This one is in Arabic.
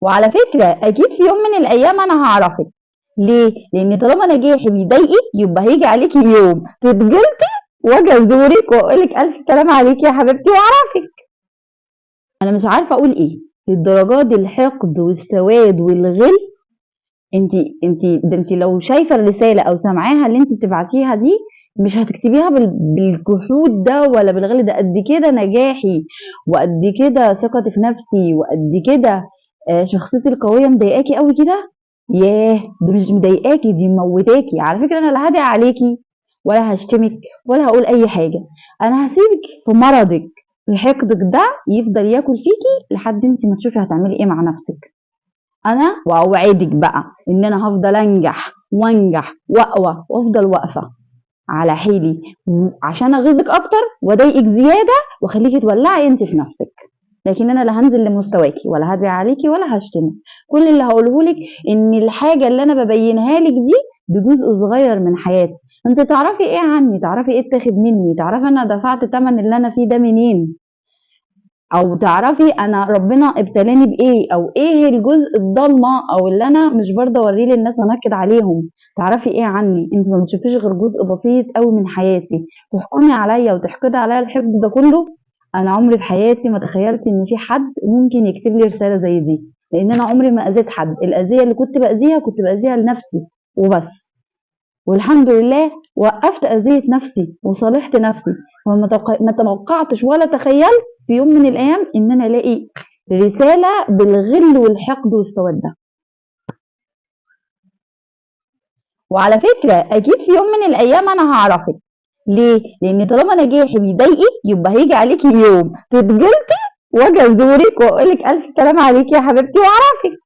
وعلى فكرة أكيد في يوم من الأيام أنا هعرفك. ليه؟ لأن طالما نجاحي بيضايقك يبقى هيجي عليكي يوم تتجلطي واجي أزورك وأقولك ألف سلام عليكي يا حبيبتي وأعرفك. أنا مش عارفة أقول إيه للدرجات دي، الحقد والسواد والغل. انت لو شايفة الرسالة أو سامعاها اللي انت بتبعتيها دي مش هتكتبيها بالجحود ده ولا بالغل ده. قد كده نجاحي وقد كده ثقتي في نفسي وقد كده شخصيتي القوية مضايقاكي قوي كده؟ ياه، دي مش مضايقاكي، دي موتاكي. على فكرة أنا لا هدعي عليكي ولا هشتمك ولا هقول أي حاجة. أنا هسيبك في مرضك، حقدك ده يفضل ياكل فيكي لحد انت ما تشوفي هتعملي ايه مع نفسك. انا واوعدك بقى ان انا هفضل انجح وانجح واقوى وافضل واقفه على حيلي عشان اغيظك اكتر واضايقك زياده واخليكي تولعي انت في نفسك. لكن انا لا هنزل لمستواكي ولا هدعي عليكي ولا هشتمك. كل اللي هقوله لك ان الحاجه اللي انا ببينها لك دي جزء صغير من حياتي. انت تعرفي ايه عني؟ تعرفي ايه اتاخد مني؟ تعرفي انا دفعت ثمن اللي انا فيه ده منين؟ او تعرفي انا ربنا ابتلاني بايه او ايه الجزء الضلمه او اللي انا مش برضه اوريه للناس وانكد عليهم. تعرفي ايه عني؟ انت ما بتشوفيش غير جزء بسيط قوي من حياتي. تحكمي عليا وتحقدي عليا الحقد ده كله. انا عمري في حياتي ما تخيلت ان في حد ممكن يكتب لي رساله زي دي، لان انا عمري ما اذيت حد. الاذيه اللي كنت باذيها لنفسي وبس. والحمد لله وقفت أذية نفسي وصالحت نفسي. ما توقعتش ولا تخيلت في يوم من الأيام إن أنا ألاقي رسالة بالغل والحقد والسواد ده. وعلى فكرة أكيد في يوم من الأيام أنا هعرفك. ليه؟ لأن طالما نجاحي بيضايقك يبقى هيجي عليكي يوم تتجلطي واجي أزورك وأقولك ألف سلام عليكي يا حبيبتي وأعرفك.